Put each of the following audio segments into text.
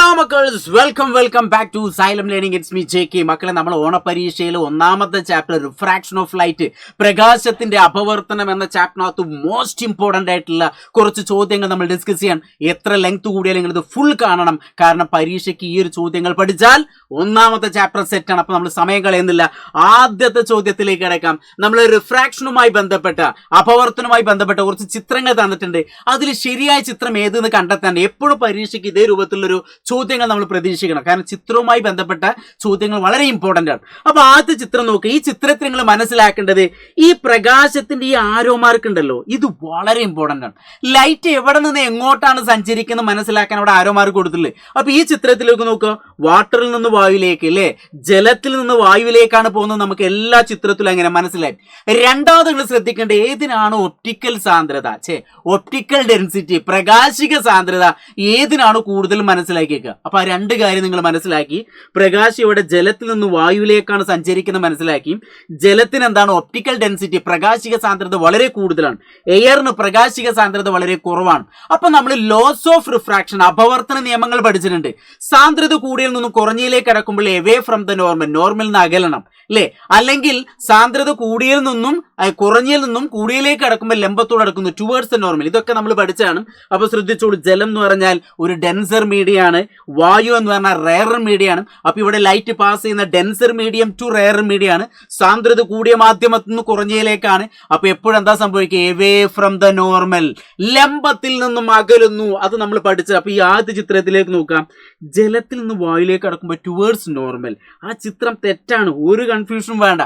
Hello മക്കള്, welcome back to Xylem learning. It's me JK. മക്കളെ, നമ്മൾ ഓണപരീക്ഷയിൽ ഒന്നാമത്തെ ചാപ്റ്റർ റിഫ്രാക്ഷൻ ഓഫ് ലൈറ്റ്, പ്രകാശത്തിന്റെ അപവർത്തനം എന്ന ചാപ്റ്ററിനകത്ത് മോസ്റ്റ് ഇമ്പോർട്ടന്റ് ആയിട്ടുള്ള കുറച്ച് ചോദ്യങ്ങൾ നമ്മൾ ഡിസ്കസ് ചെയ്യാൻ. എത്ര ലെങ്ത് കൂടിയാലും നിങ്ങൾ ഇത് ഫുൾ കാണണം, കാരണം പരീക്ഷയ്ക്ക് ഈ ഒരു ചോദ്യങ്ങൾ പഠിച്ചാൽ ഒന്നാമത്തെ ചാപ്റ്റർ സെറ്റാണ്. അപ്പൊ നമ്മൾ സമയം കളയുന്നില്ല, ആദ്യത്തെ ചോദ്യത്തിലേക്ക് കിടക്കാം. നമ്മൾ റിഫ്രാക്ഷനുമായി ബന്ധപ്പെട്ട അപവർത്തനവുമായി ബന്ധപ്പെട്ട കുറച്ച് ചിത്രങ്ങൾ തന്നിട്ടുണ്ട്. അതിൽ ശരിയായ ചിത്രം ഏതെന്ന് കണ്ടെത്താൻ എപ്പോഴും പരീക്ഷയ്ക്ക് ഇതേ രൂപത്തിലുള്ളൊരു ചോദ്യങ്ങൾ നമ്മൾ പ്രതീക്ഷിക്കണം, കാരണം ചിത്രവുമായി ബന്ധപ്പെട്ട ചോദ്യങ്ങൾ വളരെ ഇമ്പോർട്ടന്റ് ആണ്. അപ്പൊ ആദ്യത്തെ ചിത്രം നോക്കുക. ഈ ചിത്രത്തിൽ നിങ്ങൾ മനസ്സിലാക്കേണ്ടത് ഈ പ്രകാശത്തിന്റെ ഈ ആരോ മാർക്ക് ഉണ്ടല്ലോ, ഇത് വളരെ ഇമ്പോർട്ടന്റ് ആണ്. ലൈറ്റ് എവിടെ നിന്ന് എങ്ങോട്ടാണ് സഞ്ചരിക്കുന്നത് മനസ്സിലാക്കാൻ അവിടെ ആരോ മാർക്ക് കൊടുത്തില്ലേ. അപ്പൊ ഈ ചിത്രത്തിലേക്ക് നോക്കുക, വാട്ടറിൽ നിന്ന് വായുവിലേക്ക് അല്ലേ, ജലത്തിൽ നിന്ന് വായുവിലേക്കാണ് പോകുന്നത്. നമുക്ക് എല്ലാ ചിത്രത്തിലും അങ്ങനെ മനസ്സിലായി. രണ്ടാമത് നിങ്ങൾ ശ്രദ്ധിക്കേണ്ടത് ഏതിനാണ് ഒപ്റ്റിക്കൽ സാന്ദ്രത, ഒപ്റ്റിക്കൽ ഡെൻസിറ്റി, പ്രകാശിക സാന്ദ്രത ഏതിനാണ് കൂടുതൽ മനസ്സിലാക്കിയേക്കുക. അപ്പൊ ആ രണ്ട് കാര്യം നിങ്ങൾ മനസ്സിലാക്കി. പ്രകാശം ഇവിടെ ജലത്തിൽ നിന്ന് വായുവിലേക്കാണ് സഞ്ചരിക്കുന്നത് മനസ്സിലാക്കി. ജലത്തിന് എന്താണ് ഒപ്റ്റിക്കൽ ഡെൻസിറ്റി, പ്രകാശിക സാന്ദ്രത വളരെ കൂടുതലാണ്. എയറിന് പ്രകാശിക സാന്ദ്രത വളരെ കുറവാണ്. അപ്പൊ നമ്മൾ ലോസ് ഓഫ് റിഫ്രാക്ഷൻ, അപവർത്തന നിയമങ്ങൾ പഠിച്ചിട്ടുണ്ട്. സാന്ദ്രത കൂടിയിൽ നിന്നും കുറഞ്ഞിലേക്ക് കിടക്കുമ്പോൾ away from the normal, normal നിന്ന് അകലണം അല്ലേ. അല്ലെങ്കിൽ സാന്ദ്രത കൂടിയിൽ നിന്നും കുറഞ്ഞിൽ നിന്നും കൂടിയിലേക്ക് കിടക്കുമ്പോൾ ലംബത്തോട് കിടക്കുന്നു, ടുവേർഡ്സ് ദ നോർമൽ. ഇതൊക്കെ നമ്മൾ പഠിച്ചാണ്. അപ്പൊ ശ്രദ്ധിച്ചോളൂ, ജലം എന്ന് പറഞ്ഞാൽ ഒരു ഡെൻസർ മീഡിയം ആണ്, വായു എന്ന് പറഞ്ഞാൽ റെയർ മീഡിയം ആണ്. അപ്പൊ ഇവിടെ ലൈറ്റ് പാസ് ചെയ്യുന്ന denser medium to rare medium ആണ്. സാന്ദ്രത കൂടിയ മാധ്യമത്തിൽ നിന്ന് കുറഞ്ഞയിലേക്കാണ്. അപ്പൊ എപ്പോഴും എന്താ സംഭവിക്കുക, എവേ ഫ്രം ദ നോർമൽ, ലംബത്തിൽ നിന്നും അകലുന്നു. അത് നമ്മൾ പഠിച്ചത്. അപ്പൊ ഈ ആദ്യ ചിത്രത്തിലേക്ക് നോക്കാം, ജലത്തിൽ നിന്ന് വായുവിലേക്ക് കടക്കുമ്പോൾ ടുവേർഡ്സ് നോർമൽ. ആ ചിത്രം തെറ്റാണ്, ഒരു കൺഫ്യൂഷനും വേണ്ട.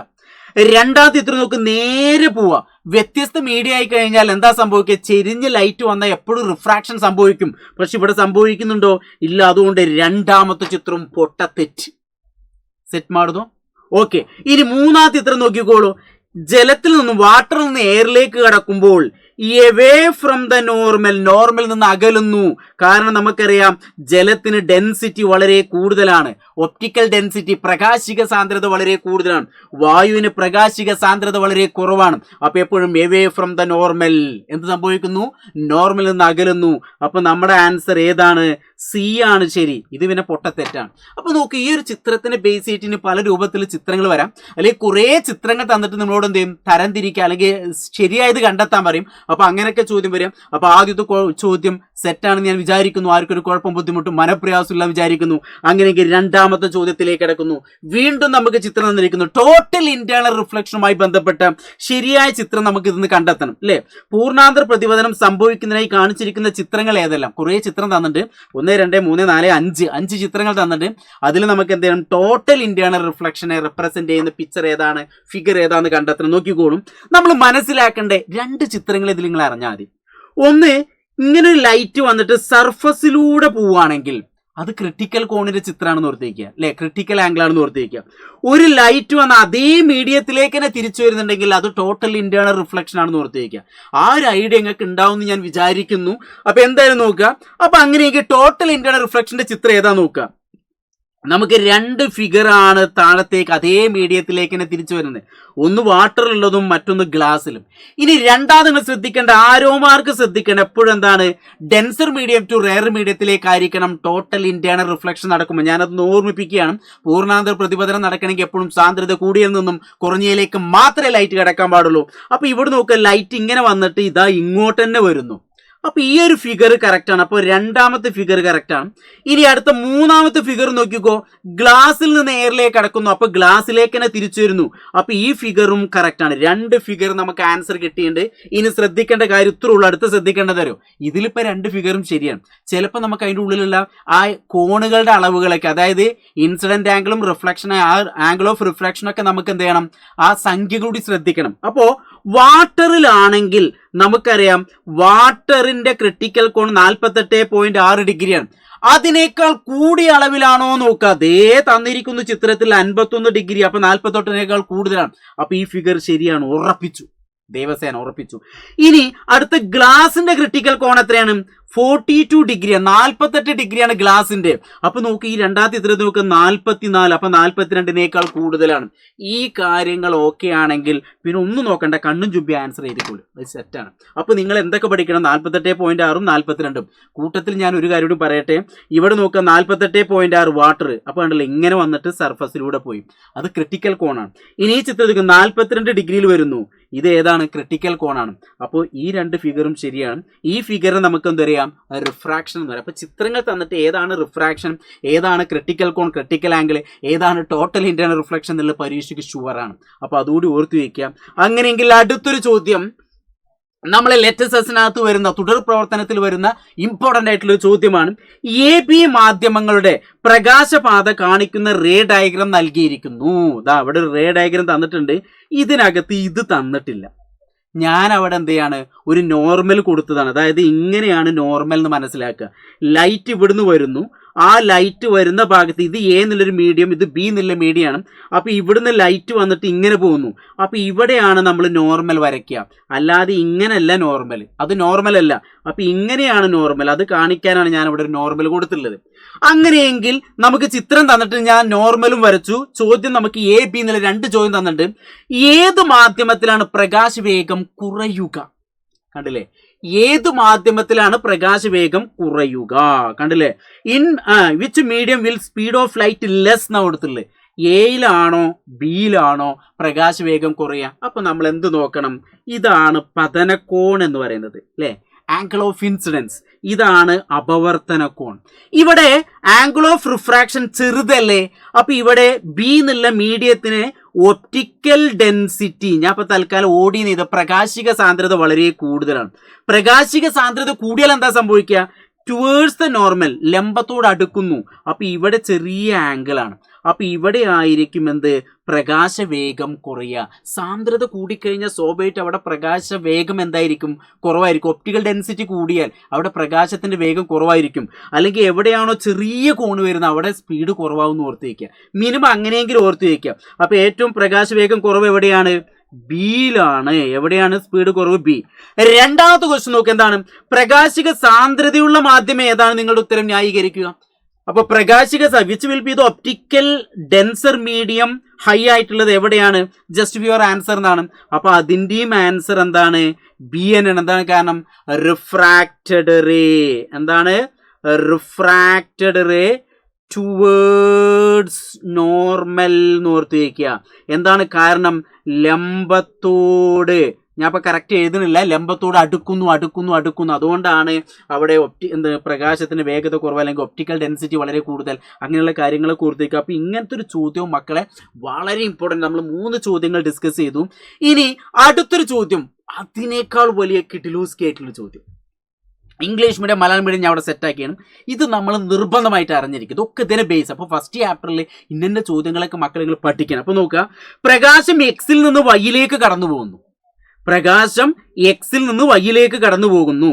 രണ്ടാമത്തെ ചിത്രം നോക്ക്, നേരെ പോവാ. വ്യത്യസ്ത മീഡിയ ആയി കഴിഞ്ഞാൽ എന്താ സംഭവിക്കുക, ചെരിഞ്ഞ് ലൈറ്റ് വന്നാൽ എപ്പോഴും റിഫ്രാക്ഷൻ സംഭവിക്കും. പക്ഷെ ഇവിടെ സംഭവിക്കുന്നുണ്ടോ, ഇല്ല. അതുകൊണ്ട് രണ്ടാമത്തെ ചിത്രം പൊട്ട തെറ്റ്. സെറ്റ് മാറുന്നു. ഓക്കെ, ഇനി മൂന്നാമത്തെ ചിത്രം നോക്കിക്കോളൂ. ജലത്തിൽ നിന്നും വാട്ടറിൽ നിന്ന് എയറിലേക്ക് കടക്കുമ്പോൾ away from the normal, normal നിന്ന് അകലുന്നു. കാരണം നമുക്കറിയാം ജലത്തിന് ഡെൻസിറ്റി വളരെ കൂടുതലാണ്, ഒപ്റ്റിക്കൽ ഡെൻസിറ്റി, പ്രകാശിക സാന്ദ്രത വളരെ കൂടുതലാണ്. വായുവിന് പ്രകാശിക സാന്ദ്രത വളരെ കുറവാണ്. അപ്പൊ എപ്പോഴും എവേ ഫ്രം ദ നോർമൽ എന്ത് സംഭവിക്കുന്നു, നോർമൽ നിന്ന് അകലുന്നു. അപ്പൊ നമ്മുടെ ആൻസർ ഏതാണ്, സി ആണ് ശരി. ഇത് പിന്നെ പൊട്ടത്തെറ്റാണ്. അപ്പൊ നോക്ക്, ഈ ഒരു ചിത്രത്തിന് ബേസ് ചെയ്തിട്ട് പല രൂപത്തിൽ ചിത്രങ്ങൾ വരാം, അല്ലെങ്കിൽ കുറെ ചിത്രങ്ങൾ തന്നിട്ട് നമ്മളോട് എന്ത് ചെയ്യും, തരംതിരിക്കുക, അല്ലെങ്കിൽ ശരിയായത് കണ്ടെത്താൻ പറയും. അപ്പൊ അങ്ങനെയൊക്കെ ചോദ്യം വരാം. അപ്പൊ ആദ്യത്തെ ചോദ്യം സെറ്റാണെന്ന് ഞാൻ വിചാരിക്കുന്നു. ആർക്കൊരു കുഴപ്പം ബുദ്ധിമുട്ടും മനപ്രയാസമില്ല വിചാരിക്കുന്നു. അങ്ങനെയെങ്കിൽ രണ്ടാമത്തെ ചോദ്യത്തിലേക്ക് കിടക്കുന്നു. വീണ്ടും നമുക്ക് ചിത്രം തന്നിരിക്കുന്നു. ടോട്ടൽ ഇന്റേണൽ റിഫ്ലക്ഷനുമായി ബന്ധപ്പെട്ട ശരിയായ ചിത്രം നമുക്ക് ഇന്ന് കണ്ടെത്തണം അല്ലെ. പൂർണ്ണാന്തര പ്രതിപതനം സംഭവിക്കുന്നതിനായി കാണിച്ചിരിക്കുന്ന ചിത്രങ്ങൾ ഏതെല്ലാം, കുറെ ചിത്രം തന്നിട്ടുണ്ട്. 1, 2, 3, 4, 5 ചിത്രങ്ങൾ തന്നിട്ട് അതിൽ നമുക്ക് എന്ത് ചെയ്യണം, ടോട്ടൽ ഇന്റേണൽ റിഫ്ലക്ഷനെ റെപ്രസെന്റ് ചെയ്യുന്ന പിക്ചർ ഏതാണ്, ഫിഗർ ഏതാന്ന് കണ്ടെത്തണം. നോക്കിക്കോളും. നമ്മൾ മനസ്സിലാക്കേണ്ട രണ്ട് ചിത്രങ്ങൾ ഇതിൽ നിങ്ങൾ അറിഞ്ഞാൽ മതി. ഒന്ന്, ഇങ്ങനെ ഒരു ലൈറ്റ് വന്നിട്ട് സർഫസിലൂടെ പോവുകയാണെങ്കിൽ അത് ക്രിട്ടിക്കൽ കോണിന്റെ ചിത്രമാണെന്ന് ഓർത്തിരിക്കുക അല്ലെ, ക്രിട്ടിക്കൽ ആംഗിൾ ആണെന്ന് ഓർത്തിരിക്കുക. ഒരു ലൈറ്റ് വന്ന് അതേ മീഡിയത്തിലേക്ക് തന്നെ തിരിച്ചു വരുന്നുണ്ടെങ്കിൽ അത് ടോട്ടൽ ഇന്റേണൽ റിഫ്ലക്ഷൻ ആണെന്ന് ഓർത്തിരിക്കുക. ആ ഒരു ഐഡിയ നിങ്ങൾക്ക് ഉണ്ടാവും എന്ന് ഞാൻ വിചാരിക്കുന്നു. അപ്പൊ എന്തായാലും നോക്കുക. അപ്പൊ അങ്ങനെയെങ്കിൽ ടോട്ടൽ ഇന്റേണൽ റിഫ്ലക്ഷന്റെ ചിത്രം ഏതാ നോക്കുക. നമുക്ക് രണ്ട് ഫിഗർ ആണ് താഴത്തേക്ക് അതേ മീഡിയത്തിലേക്ക് തന്നെ തിരിച്ചു വരുന്നത്. ഒന്ന് വാട്ടറിലുള്ളതും മറ്റൊന്ന് ഗ്ലാസ്സിലും. ഇനി രണ്ടാമത് നിങ്ങൾ ശ്രദ്ധിക്കേണ്ട ആരോ മാർക്ക് ശ്രദ്ധിക്കേണ്ട എപ്പോഴും എന്താണ്, ഡെൻസർ മീഡിയം ടു റെയർ മീഡിയത്തിലേക്കായിരിക്കണം ടോട്ടൽ ഇന്റേണൽ റിഫ്ലക്ഷൻ നടക്കുമ്പോൾ. ഞാനതൊന്ന് ഓർമ്മിപ്പിക്കുകയാണ്. പൂർണ്ണാന്തര പ്രതിപതനം നടക്കണമെങ്കിൽ എപ്പോഴും സാന്ദ്രത കൂടിയിൽ നിന്നും കുറഞ്ഞയിലേക്ക് മാത്രമേ ലൈറ്റ് കിടക്കാൻ പാടുള്ളൂ. അപ്പൊ ഇവിടെ നോക്കുക, ലൈറ്റ് ഇങ്ങനെ വന്നിട്ട് ഇതാ ഇങ്ങോട്ട് തന്നെ വരുന്നു. അപ്പൊ ഈ ഒരു ഫിഗർ കറക്റ്റ് ആണ്. അപ്പൊ രണ്ടാമത്തെ ഫിഗർ കറക്റ്റ് ആണ്. ഇനി അടുത്ത മൂന്നാമത്തെ ഫിഗർ നോക്കിക്കോ, ഗ്ലാസ്സിൽ നിന്ന് എയറിലേക്ക് കടക്കുന്നു, അപ്പൊ ഗ്ലാസ്സിലേക്ക് തന്നെ തിരിച്ചു വരുന്നു. അപ്പൊ ഈ ഫിഗറും കറക്റ്റ് ആണ്. രണ്ട് ഫിഗർ നമുക്ക് ആൻസർ കിട്ടിയിട്ടുണ്ട്. ഇനി ശ്രദ്ധിക്കേണ്ട കാര്യം ഇത്രേ ഉള്ളൂ, അടുത്ത് ശ്രദ്ധിക്കേണ്ടതരോ, ഇതിലിപ്പോ രണ്ട് ഫിഗറും ശരിയാണ്. ചിലപ്പോൾ നമുക്ക് അതിൻ്റെ ഉള്ളിലുള്ള ആ കോണുകളുടെ അളവുകളൊക്കെ, അതായത് ഇൻസിഡന്റ് ആംഗിളും റിഫ്ലക്ഷൻ ആംഗിൾ ഓഫ് റിഫ്ലക്ഷനും ഒക്കെ നമുക്ക് എന്ത് ചെയ്യണം, ആ സംഖ്യ കൂടി ശ്രദ്ധിക്കണം. അപ്പോ വാട്ടറിലാണെങ്കിൽ നമുക്കറിയാം വാട്ടറിന്റെ ക്രിട്ടിക്കൽ കോൺ 48.6 ഡിഗ്രിയാണ്. അതിനേക്കാൾ കൂടിയ അളവിലാണോ നോക്കുക, അതേ തന്നിരിക്കുന്ന ചിത്രത്തിൽ 51 ഡിഗ്രി. അപ്പൊ 48നേക്കാൾ കൂടുതലാണ്. അപ്പൊ ഈ ഫിഗർ ശരിയാണ്, ഉറപ്പിച്ചു, ദേവസേന ഉറപ്പിച്ചു. ഇനി അടുത്ത ഗ്ലാസിന്റെ ക്രിട്ടിക്കൽ കോൺ എത്രയാണ്, 42 ഡിഗ്രിയാണ്, 48 ഡിഗ്രിയാണ് ഗ്ലാസിന്റെ. അപ്പൊ നോക്ക്, ഈ രണ്ടാമത്തെ ചിത്രത്തിൽ നോക്ക് 44, അപ്പൊ 42-നേക്കാൾ കൂടുതലാണ്. ഈ കാര്യങ്ങൾ ഓക്കെ ആണെങ്കിൽ പിന്നെ ഒന്നും നോക്കണ്ട, കണ്ണും ചുമ്പി ആൻസർ ചെയ്തിക്കോളൂ, അത് സെറ്റാണ്. അപ്പൊ നിങ്ങൾ എന്തൊക്കെ പഠിക്കണം? 48.6ഉം 42ഉം. കൂട്ടത്തിൽ ഞാൻ ഒരു കാര്യം കൂടി പറയട്ടെ. ഇവിടെ നോക്കുക, 48.6 വാട്ടർ. അപ്പൊ കണ്ടല്ലോ, ഇങ്ങനെ വന്നിട്ട് സർഫസിലൂടെ പോയി, അത് ക്രിട്ടിക്കൽ കോണാണ്. ഇനി ഈ ചിത്രത്തിൽ 42 ഡിഗ്രിയിൽ വരുന്നു, ഇത് ഏതാണ്? ക്രിട്ടിക്കൽ കോണാണ്. അപ്പോൾ ഈ രണ്ട് ഫിഗറും ശരിയാണ്. ഈ ഫിഗറിന് നമുക്ക് എന്ത് പറയാം? റിഫ്രാക്ഷൻ എന്ന് പറയാം. അപ്പോൾ ചിത്രങ്ങൾ തന്നിട്ട് ഏതാണ് റിഫ്രാക്ഷൻ, ഏതാണ് ക്രിട്ടിക്കൽ കോൺ, ക്രിട്ടിക്കൽ ആംഗിൾ, ഏതാണ് ടോട്ടൽ ഇന്റേണൽ റിഫ്ലക്ഷൻ എന്നുള്ള പരീക്ഷയ്ക്ക് ഷുവറാണ്. അപ്പോൾ അതുകൂടി ഓർത്ത് വയ്ക്കാം. അങ്ങനെയെങ്കിൽ അടുത്തൊരു ചോദ്യം നമ്മളെ ലെറ്റസസിനകത്ത് വരുന്ന തുടർ പ്രവർത്തനത്തിൽ വരുന്ന ഇമ്പോർട്ടൻ്റ് ആയിട്ടുള്ള ചോദ്യമാണ്. AB മാധ്യമങ്ങളുടെ പ്രകാശപാത കാണിക്കുന്ന റേ ഡയഗ്രാം നൽകിയിരിക്കുന്നു. ദാ അവിടെ ഒരു റേ ഡയഗ്രാം തന്നിട്ടുണ്ട്, ഇതിനകത്ത് ഇത് തന്നിട്ടില്ല. ഞാൻ അവിടെ എന്ത് ചെയ്യാണ്? ഒരു നോർമൽ കൊടുത്തതാണ്. അതായത് ഇങ്ങനെയാണ് നോർമൽ എന്ന് മനസ്സിലാക്കുക. ലൈറ്റ് ഇവിടുന്ന് വരുന്നു, ആ ലൈറ്റ് വരുന്ന ഭാഗത്ത് ഇത് A എന്നുള്ളൊരു മീഡിയം, ഇത് B എന്നുള്ള മീഡിയമാണ്. അപ്പോൾ ഇവിടുന്ന് ലൈറ്റ് വന്നിട്ട് ഇങ്ങനെ പോകുന്നു. അപ്പോൾ ഇവിടെയാണ് നമ്മൾ നോർമൽ വരയ്ക്കുക, അല്ലാതെ ഇങ്ങനെയല്ല നോർമൽ, അത് നോർമൽ അല്ല. അപ്പോൾ ഇങ്ങനെയാണ് നോർമൽ, അത് കാണിക്കാനാണ് ഞാൻ ഇവിടെ ഒരു നോർമൽ കൊടുത്തിട്ടുള്ളത്. അങ്ങനെയെങ്കിൽ നമുക്ക് ചിത്രം തന്നിട്ട് ഞാൻ നോർമലും വരച്ചു. ചോദ്യം നമുക്ക് AB എന്നുള്ള രണ്ട് ചോദ്യം തന്നിട്ട്, ഏത് മാധ്യമത്തിലാണ് പ്രകാശവേഗം കുറയുക? കണ്ടില്ലേ, ഏത് മാധ്യമത്തിലാണ് പ്രകാശവേഗം കുറയുക? കണ്ടില്ലേ, in which medium will speed of light less എന്നാ കൊടുത്തില്ലേ? എയിലാണോ ബിയിലാണോ പ്രകാശവേഗം കുറയുക? അപ്പൊ നമ്മൾ എന്ത് നോക്കണം? ഇതാണ് പതനകോൺ എന്ന് പറയുന്നത്, അല്ലേ? ആംഗിൾ ഓഫ് ഇൻസിഡൻസ്, ഇതാണ് അപവർത്തന കോൺ. ഇവിടെ ആംഗിൾ ഓഫ് റിഫ്രാക്ഷൻ ചെറുതല്ലേ? അപ്പൊ ഇവിടെ ബി എന്നുള്ള മീഡിയത്തിന് ഒപ്റ്റിക്കൽ ഡെൻസിറ്റി, ഞാൻ ഇപ്പൊ തൽക്കാലം ഓടി ചെയ്ത പ്രകാശിക സാന്ദ്രത വളരെ കൂടുതലാണ്. പ്രകാശിക സാന്ദ്രത കൂടിയാൽ എന്താ സംഭവിക്കുക? ടുവേഴ്സ് ദ നോർമൽ, ലംബത്തോട് അടുക്കുന്നു. അപ്പൊ ഇവിടെ ചെറിയ ആംഗിൾ ആണ്. അപ്പൊ ഇവിടെ ആയിരിക്കും എന്ത്? പ്രകാശവേഗം കുറയുക. സാന്ദ്രത കൂടിക്കഴിഞ്ഞാൽ സ്വാഭാവികമായിട്ട് അവിടെ പ്രകാശവേഗം എന്തായിരിക്കും? കുറവായിരിക്കും. ഒപ്റ്റിക്കൽ ഡെൻസിറ്റി കൂടിയാൽ അവിടെ പ്രകാശത്തിന്റെ വേഗം കുറവായിരിക്കും. അല്ലെങ്കിൽ എവിടെയാണോ ചെറിയ കോണ് വരുന്നത് അവിടെ സ്പീഡ് കുറവാകുമെന്ന് ഓർത്ത് വയ്ക്കുക. മിനിമം അങ്ങനെയെങ്കിലും ഓർത്ത് വയ്ക്കുക. അപ്പൊ ഏറ്റവും പ്രകാശവേഗം കുറവ് എവിടെയാണ്? ബിയിലാണ്. എവിടെയാണ് സ്പീഡ് കുറവ്? ബി. രണ്ടാമത്തെ ക്വസ്റ്റ്യൻ നോക്ക്, എന്താണ്? പ്രകാശിക സാന്ദ്രതയുള്ള മാധ്യമം ഏതാണ്? നിങ്ങളുടെ ഉത്തരം ന്യായീകരിക്കുക. അപ്പൊ പ്രകാശിക which will be the optical denser medium high ആയിട്ടുള്ളത് എവിടെയാണ്? ജസ്റ്റ് ഫോർ ആൻസർ എന്നാണ്. അപ്പൊ അതിന്റെയും ആൻസർ എന്താണ്? ബി ആണ്. എന്താണ് കാരണം? Refracted ray. എന്താണ്? റിഫ്രാക്റ്റഡ് റേ ടുവേർഡ്സ് നോർമൽ എന്ന് ഓർത്ത് വയ്ക്കുക. എന്താണ് കാരണം? ലംബത്തോട്, ഞാൻ ഇപ്പൊ കറക്റ്റ് എഴുതുന്നില്ല, ലംബത്തോട് അടുക്കുന്നു അടുക്കുന്നു അടുക്കുന്നു. അതുകൊണ്ടാണ് അവിടെ പ്രകാശത്തിന്റെ വേഗത കുറവ്, അല്ലെങ്കിൽ ഒപ്റ്റിക്കൽ ഡെൻസിറ്റി വളരെ കൂടുതൽ, അങ്ങനെയുള്ള കാര്യങ്ങളൊക്കെ ഓർത്തിരിക്കുക. അപ്പൊ ഇങ്ങനത്തെ ഒരു ചോദ്യവും മക്കളെ വളരെ ഇമ്പോർട്ടൻ്റ്. നമ്മൾ 3 ചോദ്യങ്ങൾ ഡിസ്കസ് ചെയ്തു. ഇനി അടുത്തൊരു ചോദ്യം അതിനേക്കാൾ വലിയ കിടിലൂസ്കി ആയിട്ടുള്ള ചോദ്യം. ഇംഗ്ലീഷ് മീഡിയം മലയാളം മീഡിയം ഞാൻ അവിടെ സെറ്റാക്കിയാണ്. ഇത് നമ്മൾ നിർബന്ധമായിട്ട് അറിഞ്ഞിരിക്കും. ഇതൊക്കെ ഇതിനെ ബേസ്. അപ്പോൾ ഫസ്റ്റ് ചാപ്റ്ററിൽ ഇന്ന ചോദ്യങ്ങളൊക്കെ മക്കൾ പഠിക്കണം. അപ്പോൾ നോക്കുക, പ്രകാശം എക്സിൽ നിന്ന് വൈയിലേക്ക് കടന്നു പോകുന്നു. പ്രകാശം എക്സിൽ നിന്ന് വൈയിലേക്ക് കടന്നു പോകുന്നു.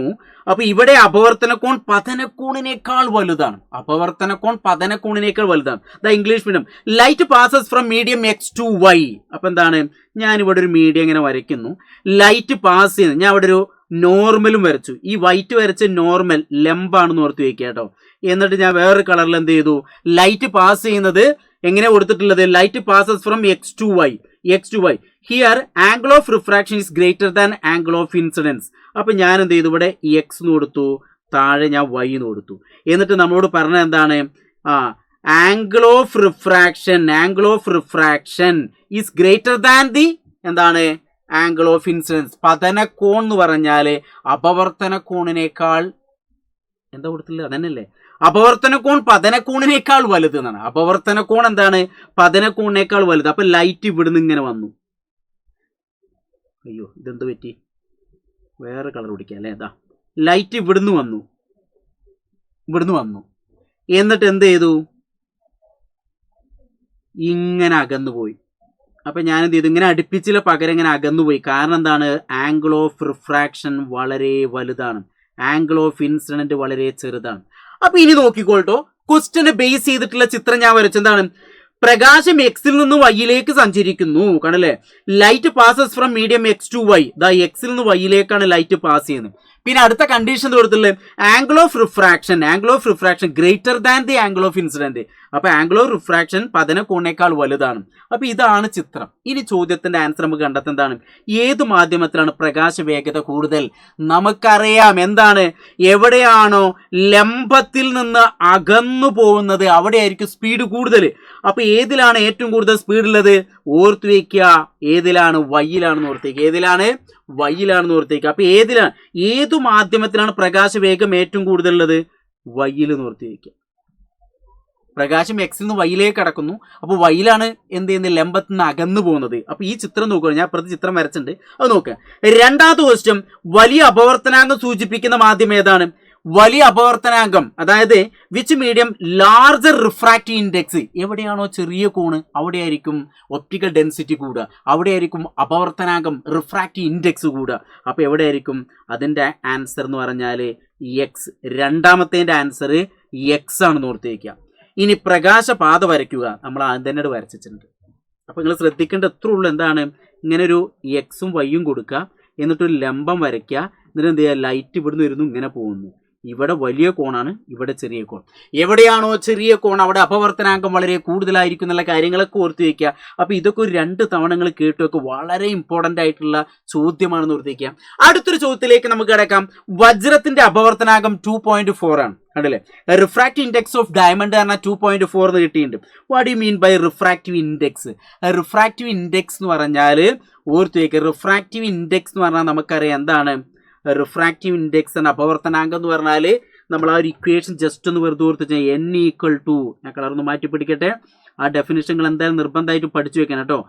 അപ്പൊ ഇവിടെ അപവർത്തന കോൺ പതനക്കോണിനേക്കാൾ വലുതാണ്. അപവർത്തന കോൺ പതനക്കോണിനേക്കാൾ വലുതാണ്. The English medium light passes from medium X to Y. അപ്പൊ എന്താണ്? ഞാൻ ഇവിടെ ഒരു മീഡിയം ഇങ്ങനെ വരയ്ക്കുന്നു, ലൈറ്റ് പാസ് ചെയ്യുന്നു. ഞാൻ അവിടെ ഒരു നോർമലും വരച്ചു. ഈ വൈറ്റ് വരച്ച നോർമൽ ലംബാണെന്ന് ഓർത്ത് വയ്ക്കുക കേട്ടോ. എന്നിട്ട് ഞാൻ വേറൊരു കളറിൽ എന്ത് ചെയ്തു? ലൈറ്റ് പാസ് ചെയ്യുന്നത് എങ്ങനെ കൊടുത്തിട്ടുള്ളത്? Light passes from X to Y. X to Y. Here angle of refraction is greater than angle of incidence. അപ്പൊ ഞാൻ എന്ത് ചെയ്തു? ഇവിടെ എക്സ് എന്ന് കൊടുത്തു, താഴെ ഞാൻ വൈ എന്ന് കൊടുത്തു. എന്നിട്ട് നമ്മളോട് പറഞ്ഞത് എന്താണ്? Angle of refraction, angle of refraction is greater than the എന്താണ്? Angle of incidence. പതനക്കോൺ എന്ന് പറഞ്ഞാല് അപവർത്തന കോണിനേക്കാൾ എന്താ കൊടുത്തില്ല? അതന്നെയല്ലേ, അപവർത്തന കോൺ പതനക്കോണിനേക്കാൾ വലുത് എന്നാണ്. അപവർത്തന കോൺ എന്താണ്? പതനക്കോണിനേക്കാൾ വലുത്. അപ്പൊ ലൈറ്റ് ഇവിടുന്ന് ഇങ്ങനെ വന്നു. അയ്യോ, ഇതെന്ത് പറ്റി? വേറെ കളർ പിടിക്കാം അല്ലേ? ഇതാ ലൈറ്റ് ഇവിടുന്ന് വന്നു, ഇവിടുന്ന് വന്നു. എന്നിട്ട് എന്ത് ചെയ്തു? ഇങ്ങനെ അകന്നുപോയി. അപ്പൊ ഞാൻ എന്ത് ചെയ്തു? ഇങ്ങനെ അടുപ്പിച്ചില്ല, പകരം ഇങ്ങനെ അകന്നുപോയി. കാരണം എന്താണ്? ആംഗിൾ ഓഫ് റിഫ്രാക്ഷൻ വളരെ വലുതാണ്, ആംഗിൾ ഓഫ് ഇൻസിഡന്റ് വളരെ ചെറുതാണ്. അപ്പൊ ഇനി നോക്കിക്കോട്ടോ, ക്വസ്റ്റ്യനെ ബേസ് ചെയ്തിട്ടുള്ള ചിത്രം ഞാൻ വരച്ചെന്താണ്? പ്രകാശം എക്സിൽ നിന്ന് വൈയിലേക്ക് സഞ്ചരിക്കുന്നു. കണ്ടല്ലേ? Light passes from medium X to Y. ദാ എക്സിൽ നിന്ന് വൈയിലേക്കാണ് ലൈറ്റ് പാസ് ചെയ്യുന്നത്. പിന്നെ അടുത്ത കണ്ടീഷൻ കൊടുത്തുള്ളത് angle of refraction greater than the angle of incident. അപ്പൊ ആംഗിൾ ഓഫ് റിഫ്രാക്ഷൻ പതനകോണിനേക്കാൾ വലുതാണ്. അപ്പൊ ഇതാണ് ചിത്രം. ഇനി ചോദ്യത്തിന്റെ ആൻസർ നമുക്ക് കണ്ടെത്താൻ എന്താണ്? ഏത് മാധ്യമത്തിലാണ് പ്രകാശ വേഗത കൂടുതൽ? നമുക്കറിയാം എന്താണ്, എവിടെയാണോ ലംബത്തിൽ നിന്ന് അകന്നു പോകുന്നത് അവിടെയായിരിക്കും സ്പീഡ് കൂടുതൽ. അപ്പൊ ഏതിലാണ് ഏറ്റവും കൂടുതൽ സ്പീഡ് ഉള്ളത്? ഓർത്തു വയ്ക്കുക, ഏതിലാണ്? വൈയിലാണെന്ന് ഓർത്തേക്കുക. ഏതിലാണ്? വൈയിലാണെന്ന് ഓർത്തേക്കുക. അപ്പൊ ഏതു മാധ്യമത്തിലാണ് പ്രകാശ വേഗം ഏറ്റവും കൂടുതൽ ഉള്ളത്? വൈയിൽ എന്ന് ഓർത്ത് വയ്ക്കുക. പ്രകാശം എക്സിൽ നിന്ന് വൈയിലേക്ക് കടക്കുന്നു. അപ്പോൾ വൈയിലാണ് എന്ത് ചെയ്യുന്നത്? ലംബത്തിൽ നിന്ന് അകന്നു പോകുന്നത്. അപ്പൊ ഈ ചിത്രം നോക്കുക, ഞാൻ പ്രതി ചിത്രം വരച്ചിട്ടുണ്ട്, അത് നോക്കുക. രണ്ടാമത്തെ ക്വസ്റ്റ്യൻ, വലിയ അപവർത്തനാംഗം സൂചിപ്പിക്കുന്ന മാധ്യമം ഏതാണ്? വലിയ അപവർത്തനാംഗം, അതായത് which medium larger refractive index. എവിടെയാണോ ചെറിയ കോണ് അവിടെയായിരിക്കും ഒപ്റ്റിക്കൽ ഡെൻസിറ്റി കൂടുക, അവിടെയായിരിക്കും അപവർത്തനാംഗം റിഫ്രാക്റ്റീവ് ഇൻഡെക്സ് കൂടുക. അപ്പോൾ എവിടെയായിരിക്കും? അതിൻ്റെ ആൻസർ എന്ന് പറഞ്ഞാൽ എക്സ്. രണ്ടാമത്തേൻ്റെ ആൻസർ എക്സ് ആണെന്ന് ഓർത്തേക്കുക. ഇനി പ്രകാശപാത വരയ്ക്കുക, നമ്മൾ ആദ്യം തന്നെ വരച്ചിട്ടുണ്ട്. അപ്പോൾ നിങ്ങൾ ശ്രദ്ധിക്കേണ്ട എത്ര ഉള്ളൂ, എന്താണ്, ഇങ്ങനെ ഒരു എക്സും വൈയും കൊടുക്കുക, എന്നിട്ടൊരു ലംബം വരയ്ക്കുക, എന്നിട്ട് എന്ത് ചെയ്യുക? ലൈറ്റ് ഇവിടുന്ന് വരുന്നു, ഇങ്ങനെ പോകുന്നു. ഇവിടെ വലിയ കോണാണ്, ഇവിടെ ചെറിയ കോൺ. എവിടെയാണോ ചെറിയ കോൺ അവിടെ അപവർത്തനാംഗം വളരെ കൂടുതലായിരിക്കും എന്നുള്ള കാര്യങ്ങളൊക്കെ ഓർത്ത് വയ്ക്കുക. അപ്പോൾ ഇതൊക്കെ ഒരു 2 തവണ നിങ്ങൾ കേട്ടൊക്കെ വളരെ ഇമ്പോർട്ടൻ്റ് ആയിട്ടുള്ള ചോദ്യമാണെന്ന് ഓർത്ത് വയ്ക്കുക. അടുത്തൊരു ചോദ്യത്തിലേക്ക് നമുക്ക് കിടക്കാം. വജ്രത്തിന്റെ അപവർത്തനാംഗം 2.4 ആണ്, കണ്ടില്ലേ? റിഫ്രാക്റ്റീവ് ഇൻഡെക്സ് ഓഫ് ഡയമണ്ട് പറഞ്ഞാൽ 2.4 എന്ന് കിട്ടിയിട്ടുണ്ട്. What you mean by refractive index? Refractive index എന്ന് പറഞ്ഞാൽ ഓർത്ത് വയ്ക്കുക, റിഫ്രാക്റ്റീവ് ഇൻഡെക്സ് എന്ന് പറഞ്ഞാൽ നമുക്കറിയാം എന്താണ്? റിഫ്രാക്റ്റീവ് ഇൻഡെക്സ് എന്ന അപവർത്തനാംഗം എന്ന് പറഞ്ഞാൽ നമ്മൾ ആ ഒരു ഇക്വേഷൻ ജസ്റ്റ് ഒന്ന് വെറുതെ ഓർത്ത് വെച്ചാൽ n=, ഞാൻ കളർന്ന് മാറ്റി പിടിക്കട്ടെ, ആ ഡെഫിനിഷനുകൾ എന്തായാലും നിർബന്ധമായിട്ടും പഠിച്ചു വെക്കണം കേട്ടോ.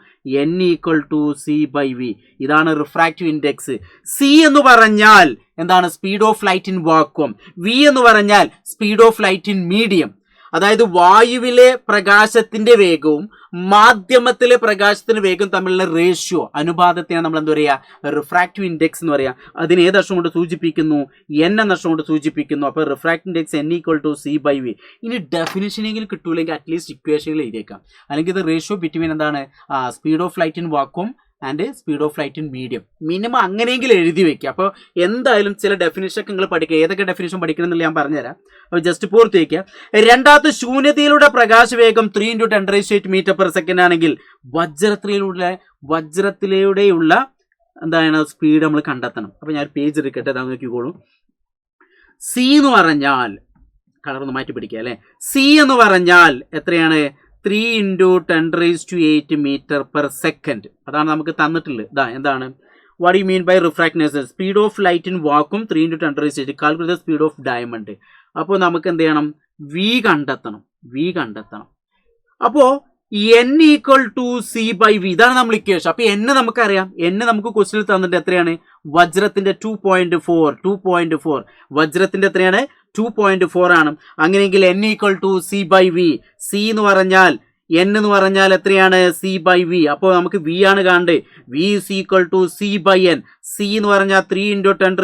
n=c/v. ഇതാണ് റിഫ്രാക്റ്റീവ് ഇൻഡെക്സ്. c എന്ന് പറഞ്ഞാൽ എന്താണ്? Speed of light in vacuum. v എന്ന് പറഞ്ഞാൽ speed of light in medium. അതായത് വായുവിലെ പ്രകാശത്തിന്റെ വേഗവും മാധ്യമത്തിലെ പ്രകാശത്തിന്റെ വേഗം തമ്മിലുള്ള റേഷ്യോ, അനുപാതത്തെയാണ് നമ്മൾ എന്താ പറയുക? റിഫ്രാക്റ്റീവ് ഇൻഡെക്സ് എന്ന് പറയുക. അതിന് ഏത് അക്ഷരം കൊണ്ട് സൂചിപ്പിക്കുന്നു? n എന്ന അക്ഷരം കൊണ്ട് സൂചിപ്പിക്കുന്നു. അപ്പോൾ റിഫ്രാക്റ്റീവ് ഇൻഡെക്സ് n=c/v. ഇനി ഡെഫിനിഷനെങ്കിലും കിട്ടൂല്ലെങ്കിൽ അറ്റ്ലീസ്റ്റ് ഇക്വേഷനിൽ എഴുതിയേക്കാം. അല്ലെങ്കിൽ ഇത് റേഷ്യോ ബിറ്റ്വീൻ എന്താണ്? Speed of light in vacuum and speed of light in medium. Minimum അങ്ങനെയെങ്കിലും എഴുതി വെക്കുക. അപ്പോൾ എന്തായാലും ചില ഡെഫിനിഷനൊക്കെ നിങ്ങൾ പഠിക്കുക. ഏതൊക്കെ ഡെഫിനിഷൻ പഠിക്കണം എന്നുള്ള ഞാൻ പറഞ്ഞുതരാം. അപ്പോൾ ജസ്റ്റ് പൂർത്തി വയ്ക്കുക. രണ്ടാമത്തെ, ശൂന്യതയിലൂടെ പ്രകാശവേഗം 3 × 10⁸ m/s ആണെങ്കിൽ വജ്രത്തിലൂടെയുള്ള എന്താണ് സ്പീഡ് നമ്മൾ കണ്ടെത്തണം. അപ്പോൾ ഞാൻ പേജ് എടുക്കട്ടെ, അതാ നോക്കിക്കോളൂ. സി എന്ന് പറഞ്ഞാൽ, കളറൊന്ന് മാറ്റി പിടിക്കുക അല്ലേ? സി എന്ന് പറഞ്ഞാൽ എത്രയാണ്? 3 × 10⁸ m/s. അതാണ് നമുക്ക് തന്നിട്ടുള്ളത്. ഇതാ എന്താണ്? What you mean by refractive? Speed of light in vacuum 3 × 10⁸. Calculate the speed of diamond. അപ്പോൾ നമുക്ക് എന്ത് ചെയ്യണം? v കണ്ടെത്തണം. അപ്പോൾ n=c/v. ഇതാണ് നമ്മൾ ഇക്വേഷൻ. അപ്പോൾ n നമുക്കറിയാം, n നമുക്ക് ക്വസ്റ്റ്യനിൽ തന്നിട്ട് എത്രയാണ്? വജ്രത്തിന്റെ 2.4. വജ്രത്തിന്റെ എത്രയാണ്? 2.4 ആണ്. അങ്ങനെയെങ്കിൽ n=c/v. c എന്ന് പറഞ്ഞാൽ n എന്ന് പറഞ്ഞാൽ എത്രയാണ്? c/v. അപ്പോൾ നമുക്ക് v ആണ് കാണേണ്ടത്. v c/n. c എന്ന് പറഞ്ഞാൽ 3 × 10⁸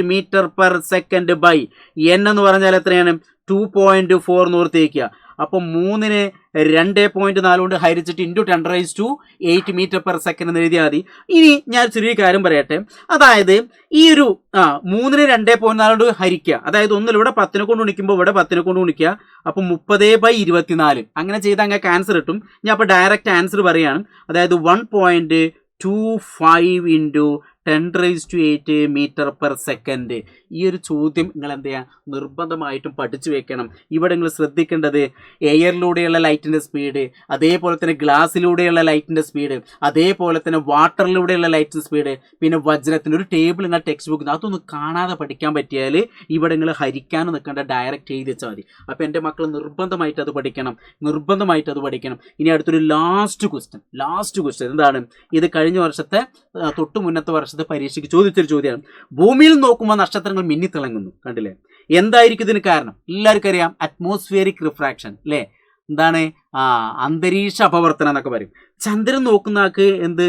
m/s n എന്ന് പറഞ്ഞാൽ എത്രയാണ്? 2.4 എന്ന് ഓർത്തേക്കുക. അപ്പോൾ 3നെ 2.4 കൊണ്ട് ഹരിച്ചിട്ട് × 10⁸ m/s എന്ന് എഴുതിയാൽ മതി. ഇനി ഞാൻ ചെറിയ കാര്യം പറയട്ടെ. അതായത് ഈ ഒരു 3നെ 2.4 കൊണ്ട് ഹരിക്കുക, അതായത് ഒന്നിലൂടെ 10നെ കൊണ്ട് ഗുണിക്കുമ്പോൾ ഇവിടെ 10നെ കൊണ്ട് ഗുണിക്കുക. അപ്പോൾ 30/24 അങ്ങനെ ചെയ്താൽ അങ്ങനെ ആൻസർ കിട്ടും. ഞാൻ അപ്പോൾ ഡയറക്റ്റ് ആൻസർ പറയുകയാണ്. അതായത് 1.25 × 10⁸ m/s. ഈ ഒരു ചോദ്യം നിങ്ങൾ എന്ത് ചെയ്യുക? നിർബന്ധമായിട്ടും പഠിച്ചു വെക്കണം. ഇവിടെ നിങ്ങൾ ശ്രദ്ധിക്കേണ്ടത് എയറിലൂടെയുള്ള ലൈറ്റിൻ്റെ സ്പീഡ്, അതേപോലെ തന്നെ ഗ്ലാസ്സിലൂടെയുള്ള ലൈറ്റിൻ്റെ സ്പീഡ്, അതേപോലെ തന്നെ വാട്ടറിലൂടെയുള്ള ലൈറ്റിൻ്റെ സ്പീഡ്, പിന്നെ വജ്രത്തിൻ്റെ ഒരു ടേബിൾ നിങ്ങൾ ടെക്സ്റ്റ് ബുക്കിൽ അതൊന്നും കാണാതെ പഠിക്കാൻ പറ്റിയാൽ ഇവിടെ നിങ്ങൾ ഹരിക്കാനും നിൽക്കേണ്ട, ഡയറക്റ്റ് എഴുതി വെച്ചാൽ മതി. അപ്പോൾ എൻ്റെ മക്കൾ നിർബന്ധമായിട്ട് അത് പഠിക്കണം. ഇനി അടുത്തൊരു ലാസ്റ്റ് ക്വസ്റ്റ്യൻ എന്താണ്? ഇത് കഴിഞ്ഞ വർഷത്തെ തൊട്ട് മുന്നത്തെ വർഷത്തെ പരീക്ഷയ്ക്ക് ചോദിച്ചൊരു ചോദ്യമാണ്. ഭൂമിയിൽ നോക്കുമ്പോൾ നക്ഷത്രങ്ങൾ മിന്നിത്തിളങ്ങുന്നു, കണ്ടില്ലേ? എന്തായിരിക്കും ഇതിന് കാരണം? എല്ലാവർക്കും അറിയാം, അറ്റ്മോസ്ഫിയറിക് റിഫ്രാക്ഷൻ അല്ലേ? എന്താണ്? അന്തരീക്ഷ അപവർത്തനം എന്നൊക്കെ പറയും. ചന്ദ്രൻ നോക്കുന്ന ആൾക്ക് എന്ത്?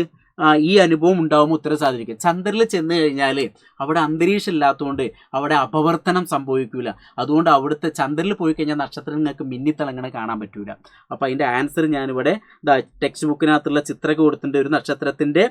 ഈ അനുഭവം ഉണ്ടാകുമ്പോൾ ഉത്തരം സാധിക്കും. ചന്ദ്രനിൽ ചെന്ന് കഴിഞ്ഞാൽ അവിടെ അന്തരീക്ഷം ഇല്ലാത്തതുകൊണ്ട് അവിടെ അപവർത്തനം സംഭവിക്കൂല. അതുകൊണ്ട് അവിടുത്തെ ചന്ദ്രനിൽ പോയി കഴിഞ്ഞാൽ നക്ഷത്രങ്ങൾക്ക് മിന്നിത്തിളങ്ങണ കാണാൻ പറ്റൂല. അപ്പോൾ അതിൻ്റെ ആൻസർ ഞാനിവിടെ ടെക്സ്റ്റ് ബുക്കിനകത്തുള്ള ചിത്രമൊക്കെ കൊടുത്തിട്ടുണ്ട്. ഒരു നക്ഷത്രത്തിൻ്റെ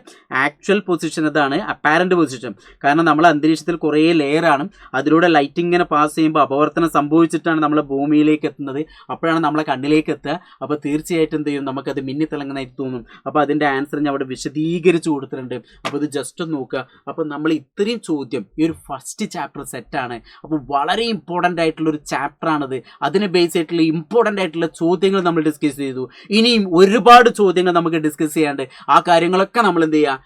ആക്ച്വൽ പൊസിഷൻ ഇതാണ്, അപ്പാരൻ്റ് പൊസിഷൻ. കാരണം നമ്മൾ അന്തരീക്ഷത്തിൽ കുറേ ലെയറാണ്, അതിലൂടെ ലൈറ്റ് ഇങ്ങനെ പാസ് ചെയ്യുമ്പോൾ അപവർത്തനം സംഭവിച്ചിട്ടാണ് നമ്മൾ ഭൂമിയിലേക്ക് എത്തുന്നത്. അപ്പോഴാണ് നമ്മളെ കണ്ണിലേക്ക് എത്തുക. അപ്പോൾ തീർച്ചയായിട്ടും എന്ത് ചെയ്യും, നമുക്കത് മിന്നിത്തിളങ്ങുന്നതായിട്ട് തോന്നും. അപ്പോൾ അതിൻ്റെ ആൻസർ ഞാൻ അവിടെ വിശദീകരിച്ച് കൊടുത്തിട്ടുണ്ട്. അപ്പോൾ ഇത് ജസ്റ്റ് ഒന്ന് നോക്കുക. അപ്പോൾ നമ്മൾ ഇത്രയും ചോദ്യം ഈ ഒരു ഫസ്റ്റ് ചാപ്റ്റർ സെറ്റാണ്. അപ്പോൾ വളരെ ഇമ്പോർട്ടൻ്റ് ആയിട്ടുള്ളൊരു ചാപ്റ്ററാണത്. അതിനെ ബേസ് ആയിട്ടുള്ള ഇമ്പോർട്ടൻ്റ് ആയിട്ടുള്ള ചോദ്യങ്ങൾ നമ്മൾ ഡിസ്കസ് ചെയ്തു. ഇനിയും ഒരുപാട് ചോദ്യങ്ങൾ നമുക്ക് ഡിസ്കസ് ചെയ്യാണ്ട് ആ കാര്യങ്ങളൊക്കെ നമ്മൾ എന്ത് ചെയ്യുക,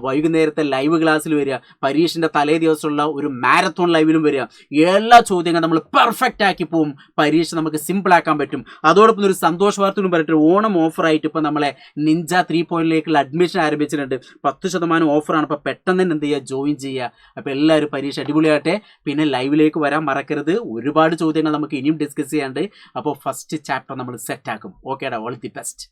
വൈകുന്നേരത്തെ ലൈവ് ക്ലാസ്സിൽ വരിക, പരീക്ഷൻ്റെ തലേ ദിവസമുള്ള ഒരു മാരത്തോൺ ലൈവിലും വരിക. എല്ലാ ചോദ്യങ്ങളും നമ്മൾ പെർഫെക്റ്റ് ആക്കി പോകും. പരീക്ഷ നമുക്ക് സിമ്പിൾ ആക്കാൻ പറ്റും. അതോടൊപ്പം ഒരു സന്തോഷ വാർത്തയും പറഞ്ഞിട്ട് ഓണം ഓഫറായിട്ട് ഇപ്പോൾ നമ്മളെ നിഞ്ച 3.0ലേക്കുള്ള അഡ്മിഷൻ ആരംഭിച്ചിട്ടുണ്ട്. 10% ഓഫറാണ്. അപ്പോൾ പെട്ടെന്ന് തന്നെ എന്ത് ചെയ്യുക, ജോയിൻ ചെയ്യുക. അപ്പോൾ എല്ലാവരും പരീക്ഷ അടിപൊളിയാകട്ടെ. പിന്നെ ലൈവിലേക്ക് വരാൻ മറക്കരുത്. ഒരുപാട് ചോദ്യങ്ങൾ നമുക്ക് ഇനിയും ഡിസ്കസ് ചെയ്യാണ്ട്. അപ്പോൾ ഫസ്റ്റ് ചാപ്റ്റർ നമ്മൾ സെറ്റാക്കും. ഓക്കേടാ, ഓൾ ദി ബെസ്റ്റ്.